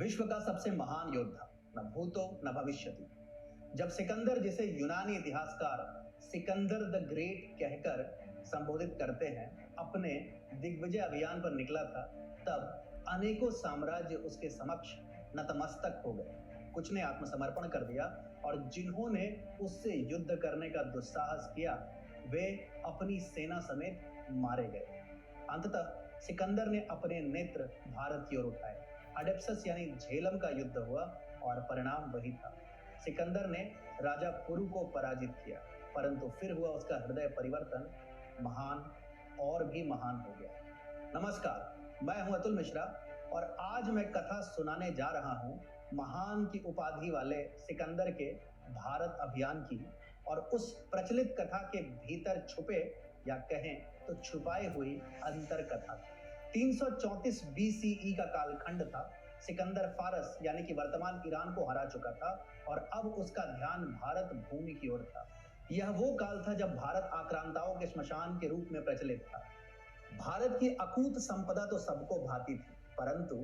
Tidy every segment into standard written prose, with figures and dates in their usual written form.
विश्व का सबसे महान योद्धा, न भूतो न भविष्यति। जब सिकंदर, जिसे यूनानी इतिहासकार सिकंदर द ग्रेट कहकर संबोधित करते हैं, अपने दिग्विजय अभियान पर निकला था, तब अनेकों साम्राज्य उसके समक्ष नतमस्तक हो गए। कुछ ने आत्मसमर्पण कर दिया और जिन्होंने उससे युद्ध करने का दुस्साहस किया, वे अपनी सेना समेत मारे गए। अंततः सिकंदर ने अपने नेत्र भारत की ओर उठाए। अडेप्सस यानी झेलम का युद्ध हुआ और परिणाम वही था। सिकंदर ने राजा पुरु को पराजित किया, परंतु फिर हुआ उसका हृदय परिवर्तन, महान और भी महान हो गया। नमस्कार, मैं हूं अतुल मिश्रा और आज मैं कथा सुनाने जा रहा हूं महान की उपाधि वाले सिकंदर के भारत अभियान की, और उस प्रचलित कथा के भीतर छुपे या कहें तो छुपाई हुई अंतर कथा। 334 BCE का कालखंड था। सिकंदर फारस यानी कि वर्तमान ईरान को हरा चुका था और अब उसका ध्यान भारत भूमि की ओर था। यह वो काल था जब भारत आक्रांताओं के श्मशान के रूप में प्रचलित था। भारत की अकूत संपदा तो सबको भाती थी, परंतु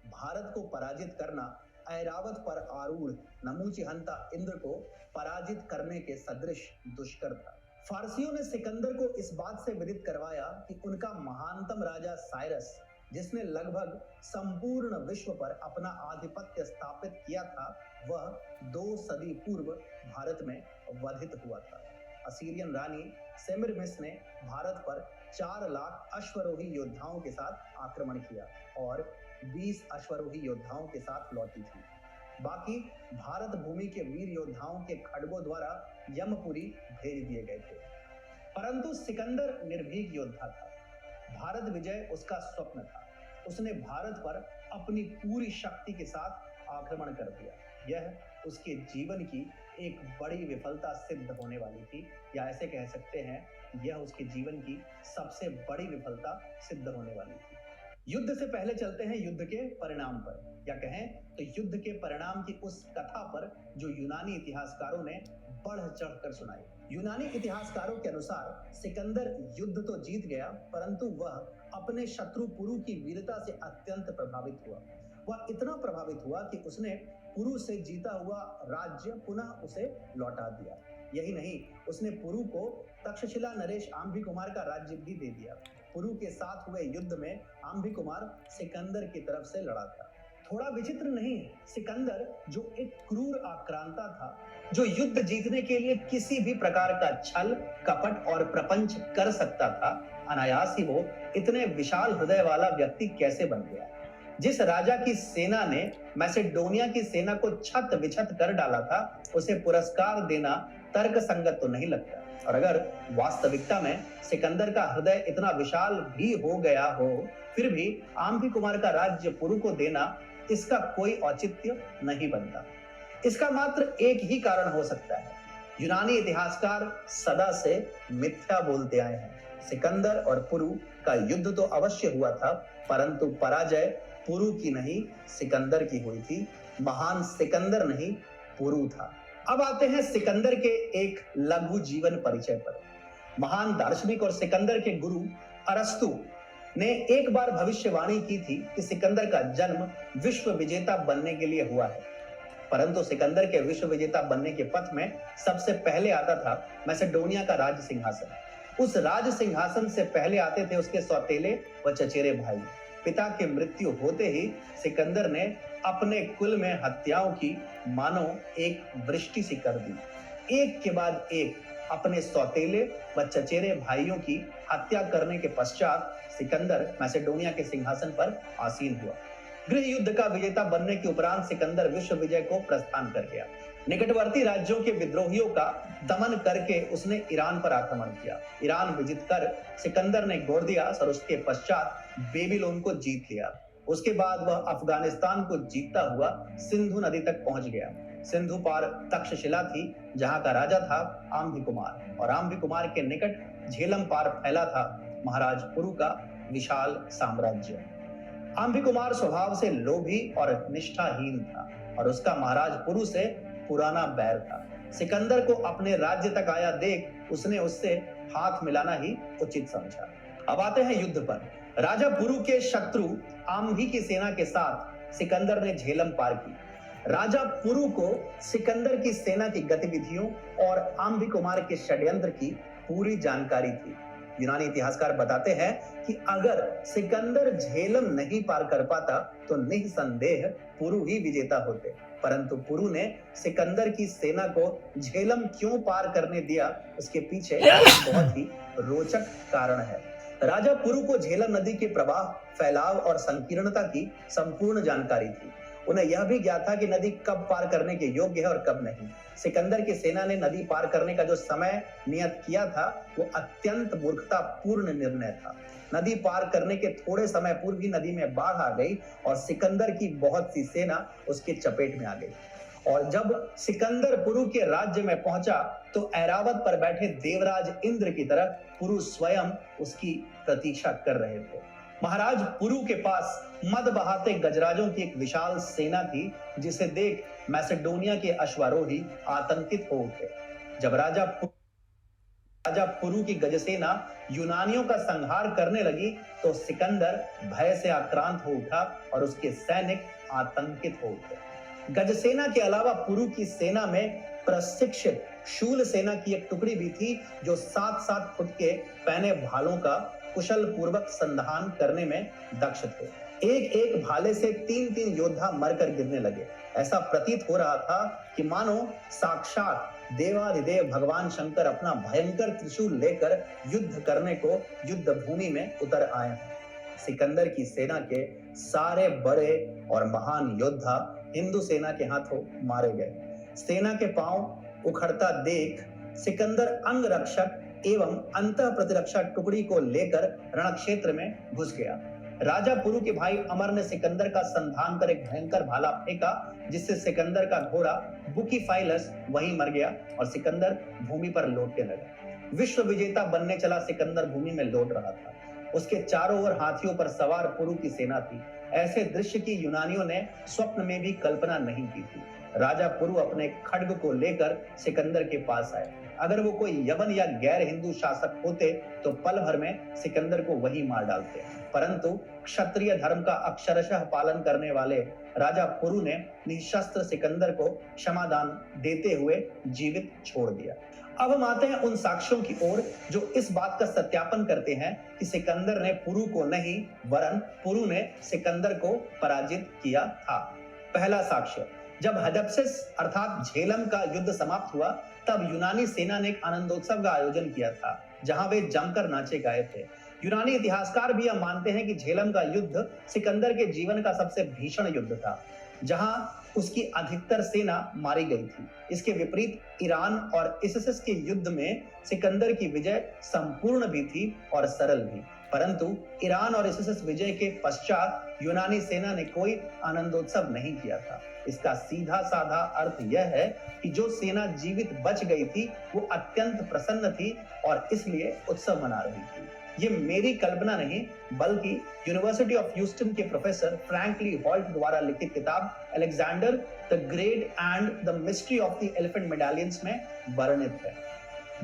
भारत को पराजित करना ऐरावत पर आरूढ़ नमूचिहंता इंद्र को पराजित करने के सदृश दुष्कर था। फारसियों ने सिकंदर को इस बात से विदित करवाया कि उनका महानतम राजा साइरस, जिसने लगभग संपूर्ण विश्व पर अपना आधिपत्य स्थापित किया था, वह 2 सदी पूर्व भारत में वधित हुआ था। असीरियन रानी सेमिरमिस ने भारत पर 4 लाख अश्वरोही योद्धाओं के साथ आक्रमण किया और 20 अश्वरोही योद्धाओं के साथ लौटी थी। बाकी भारत भूमि के वीर योद्धाओं के खड्गों द्वारा यमपुरी भेज दिए गए थे। परंतु सिकंदर निर्भीक योद्धा था। भारत विजय उसका स्वप्न था। उसने भारत पर अपनी पूरी शक्ति के साथ आक्रमण कर दिया। यह उसके जीवन की एक बड़ी विफलता सिद्ध होने वाली थी, या ऐसे कह सकते हैं यह उसके जीवन की सबसे बड़ी विफलता सिद्ध होने वाली थी। युद्ध से पहले चलते हैं युद्ध के परिणाम पर, या कहें तो युद्ध के परिणाम की उस कथा पर जो यूनानी इतिहासकारों ने बढ़ चढ़कर सुनाई। यूनानी इतिहासकारों के अनुसार सिकंदर युद्ध तो जीत गया, परंतु वह अपने शत्रु पुरु की वीरता से अत्यंत प्रभावित हुआ। वह इतना प्रभावित हुआ कि उसने पुरु से जीता हुआ राज्य पुनः उसे लौटा दिया। यही नहीं, उसने पुरु को तक्षशिला नरेश आम्भिकुमार का राज्य भी दे दिया। पुरु के साथ हुए युद्ध में आम्भिकुमार सिकंदर की तरफ से लड़ा था। थोड़ा विचित्र नहीं है, सिकंदर जो एक क्रूर आक्रांता था, जो युद्ध जीतने के लिए किसी भी प्रकार का छल, कपट और प्रपंच कर सकता था, अनायास ही वो इतने विशाल हृदय वाला व्यक्ति कैसे बन गया? जिस राजा की सेना ने मैसेडोनिया की सेना को छत विछत कर डाला था, उसे पुरस्कार देना तर्क संगत तो नहीं लगता। और अगर वास्तविकता में सिकंदर का हृदय इतना विशाल भी हो गया हो, फिर भी आम्भिकुमार का राज्य पुरु को देना, इसका कोई औचित्य नहीं बनता। इसका मात्र एक ही कारण हो सकता है। यूनानी इतिहासकार सदा से मिथ्या बोलते आए हैं। सिकंदर और पुरु का युद्ध तो अवश्य हुआ था, परंतु पराजय पुरु की नहीं, सिकंदर की हुई थी। महान सिकंदर नहीं, पुरु था। अब आते हैं सिकंदर के एक लघु जीवन परिचय पर। महान दार्शनिक और सिकंदर के गुरु अरस्तु ने एक बार भविष्यवाणी की थी कि सिकंदर का जन्म विश्व विजेता बनने के लिए हुआ है। परंतु सिकंदर के विश्व विजेता बनने के पथ में सबसे पहले आता था मैसेडोनिया का राज सिंहासन। उस राज सिंहासन से पहले आते थे उसके सौतेले व चचेरे भाई। पिता की मृत्यु होते ही सिकंदर ने अपने कुल में हत्याओं की मानो एक वृष्टि सी कर दी। एक के बाद एक अपने सौतेले व चचेरे भाइयों की हत्या करने के पश्चात सिकंदर मैसेडोनिया के सिंहासन पर आसीन हुआ। गृह युद्ध का विजेता बनने के उपरांत सिकंदर विश्व विजय को प्रस्थान कर गया। निकटवर्ती राज्यों के विद्रोहियों का दमन करके उसने ईरान पर आक्रमण किया। ईरान विजित कर सिकंदर ने गोर्दियास और उसके पश्चात बेबीलोन को जीत लिया। उसके बाद वह अफगानिस्तान को जीतता हुआ सिंधु नदी तक पहुंच गया। सिंधु पार तक्षशिला थी, जहां का राजा था आम्भिकुमार, और आम्भिकुमार के निकट झेलम पार फैला था महाराज पुरु का विशाल साम्राज्य। आम्भिकुमार स्वभाव से लोभी और निष्ठाहीन था और उसका महाराज पुरु से पुराना बैर था। सिकंदर को अपने राज्य तक आया देख उसने उससे हाथ मिलाना ही उचित समझा। अब आते हैं युद्ध पर। राजा पुरु के शत्रु आम्भी की सेना के साथ सिकंदर ने झेलम पार की। राजा पुरु को सिकंदर की सेना की गतिविधियों और आम्भी कुमार के षड्यंत्र की पूरी जानकारी थी। यूनानी इतिहासकार बताते हैं कि अगर सिकंदर झेलम नहीं पार कर पाता तो निसंदेह पुरु ही विजेता होते, परंतु पुरु ने सिकंदर की सेना को झेलम क्यों पार करने दिया, उसके पीछे बहुत ही रोचक कारण है। राजा पुरु को झेलम नदी के प्रवाह, फैलाव और संकीर्णता की संपूर्ण जानकारी थी। उन्हें यह भी ज्ञात था कि नदी कब पार करने के योग्य है और कब नहीं। सिकंदर की सेना ने नदी पार करने का जो समय नियत किया था वो अत्यंत मूर्खतापूर्ण निर्णय था। नदी पार करने के थोड़े समय पूर्व ही नदी में बाढ़ आ गई और सिकंदर की बहुत सी सेना उसके चपेट में आ गई। और जब सिकंदर पुरु के राज्य में पहुंचा तो ऐरावत पर बैठे देवराज इंद्र की तरह पुरु स्वयं उसकी प्रतीक्षा कर रहे थे। महाराज पुरु के पास मद बहाते गजराजों की एक विशाल सेना थी, जिसे देख मैसेडोनिया के अश्वारोही आतंकित हो उठे। जब राजा पुरु की गजसेना यूनानियों का संहार करने लगी तो सिकंदर भय से आक्रांत हो उठा और उसके सैनिक आतंकित हो उठे। गजसेना के अलावा पुरु की सेना में प्रशिक्षित शूल सेना की एक टुकड़ी भी थी, जो 7-7 फुट के पैने भालों का कुशल पूर्वक संधान करने में दक्ष थे। एक एक भाले से 3-3 योद्धा मरकर गिरने लगे। ऐसा प्रतीत हो रहा था कि मानो साक्षात देवाधिदेव भगवान शंकर अपना भयंकर त्रिशूल लेकर युद्ध करने को युद्ध भूमि में उतर आए हैं। सिकंदर की सेना के सारे बड़े और महान योद्धा हिंदू सेना के हाथों मारे गए। सेना के पांव उखड़ता देख सिकंदर अंगरक्षक एवं अंतः प्रतिरक्षा टुकड़ी को लेकर रणक्षेत्र में घुस गया। राजा पुरु के भाई अमर ने सिकंदर का संधान कर एक भयंकर भाला फेंका, जिससे सिकंदर का घोड़ा बुकीफाइलस वहीं मर गया और सिकंदर भूमि पर लौटने लगा। विश्व विजेता बनने चला सिकंदर भूमि में लौट रहा था। उसके चारों ओर हाथियों पर सवार पुरु की सेना थी। ऐसे दृश्य की यूनानियों ने स्वप्न में भी कल्पना नहीं की थी। राजा पुरु अपने खड्ग को लेकर सिकंदर के पास आए। अगर वो कोई यवन या गैर हिंदू शासक होते तो पल भर में सिकंदर को वही मार डालते, परंतु क्षत्रिय धर्म का अक्षरशः पालन करने वाले राजा पुरु ने निशस्त्र सिकंदर को क्षमादान देते हुए जीवित छोड़ दिया। अब हम आते हैं उन साक्ष्यों की ओर जो इस बात का सत्यापन करते हैं कि सिकंदर ने पुरु को नहीं वरन पुरु ने सिकंदर को पराजित किया था। पहला साक्ष्य, जब हडप्सिस अर्थात झेलम का युद्ध समाप्त हुआ तब यूनानी सेना ने एक आनंदोत्सव का आयोजन किया था, जहां वे जमकर नाचे गाए थे। यूनानी इतिहासकार भी यह मानते हैं कि झेलम का युद्ध सिकंदर के जीवन का सबसे भीषण युद्ध था, जहां उसकी अधिकतर सेना मारी गई थी। इसके विपरीत ईरान और इसिस के युद्ध में सिकंदर की विजय संपूर्ण भी थी और सरल भी, परंतु ईरान और इसिस विजय के पश्चात यूनानी सेना ने कोई आनंदोत्सव नहीं किया था। इसका सीधा साधा अर्थ यह है कि जो सेना जीवित बच गई थी वो अत्यंत प्रसन्न थी और इसलिए उत्सव मना रही थी। ये मेरी कल्पना नहीं बल्कि यूनिवर्सिटी ऑफ ह्यूस्टन के प्रोफेसर फ्रैंकली हॉल्ट द्वारा लिखित किताब Alexander the Great and the mystery of the elephant medallions में वर्णित है।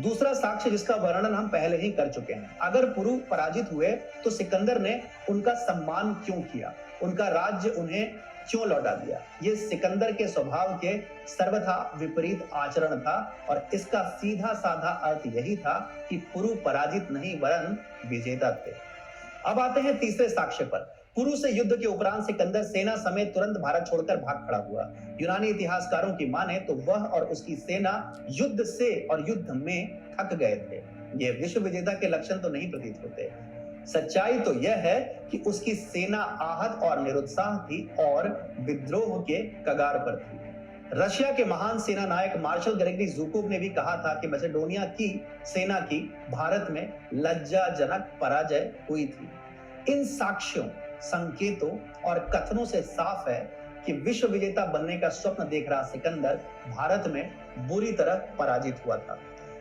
दूसरा साक्ष्य जिसका वर्णन हम पहले ही कर चुके हैं, अगर पुरु पराजित हुए तो सिकंदर ने उनका सम्मान क्यों किया, उनका राज्य उन्हें क्यों लौटा दिया। ये सिकंदर के स्वभाव के सर्वथा विपरीत आचरण था और इसका सीधा साधा अर्थ यही था कि पुरु पराजित नहीं वरन विजेता थे। अब आते हैं तीसरे साक्ष्य पर। पुरु से युद्ध के उपरांत सिकंदर सेना समेत तुरंत भारत छोड़कर भाग खड़ा हुआ। यूनानी इतिहासकारों की माने तो वह और उसकी सेना युद्ध से और युद्ध में थक गए थे। ये विश्व विजेता के लक्षण तो नहीं प्रतीत होते। सच्चाई तो यह है कि उसकी सेना आहत और निरुत्साह थी और विद्रोह के कगार पर थी। रशिया के महान सेना नायक मार्शल ग्रेगरी ज़ुकोव ने भी कहा था कि मैसेडोनिया की सेना की भारत में लज्जाजनक पराजय हुई थी। इन साक्ष्यों, संकेतों और कथनों से साफ है कि विश्व विजेता बनने का स्वप्न देख रहा सिकंदर भारत में बुरी तरह पराजित हुआ था।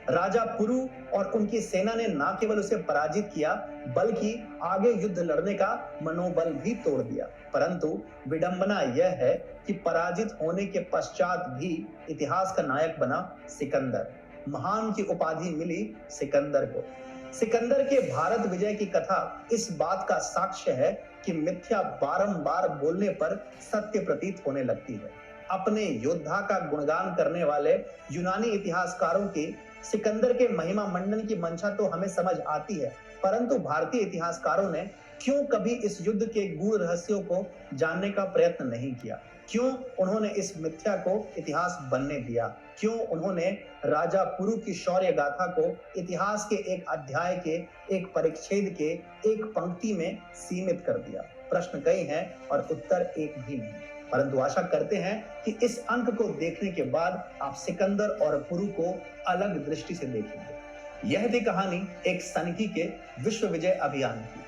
राजा पुरु और उनकी सेना ने न केवल उसे पराजित किया बल्कि आगे युद्ध लड़ने का मनोबल भी तोड़ दिया। परंतु विडंबना यह है कि पराजित होने के पश्चात भी इतिहास का नायक बना सिकंदर। महान की उपाधि मिली सिकंदर को। सिकंदर के भारत विजय की कथा इस बात का साक्ष्य है कि मिथ्या बारंबार बोलने पर सत्य प्रतीत होने लगती है। अपने योद्धा का गुणगान करने वाले यूनानी इतिहासकारों की सिकंदर के महिमा मंडन की मंशा तो हमें समझ आती है, परंतु भारतीय इतिहासकारों ने क्यों कभी इस युद्ध के गूढ़ रहस्यों को जानने का प्रयत्न नहीं किया? क्यों उन्होंने इस मिथ्या को इतिहास बनने दिया? क्यों उन्होंने राजा पुरु की शौर्य गाथा को इतिहास के एक अध्याय के, एक परिच्छेद के, एक पंक्ति में सीमित कर दिया? प्रश्न कई हैं और उत्तर एक भी नहीं, परंतु आशा करते हैं कि इस अंक को देखने के बाद आप सिकंदर और पुरु को अलग दृष्टि से देखेंगे। यह थी कहानी एक सनकी के विश्व विजय अभियान की।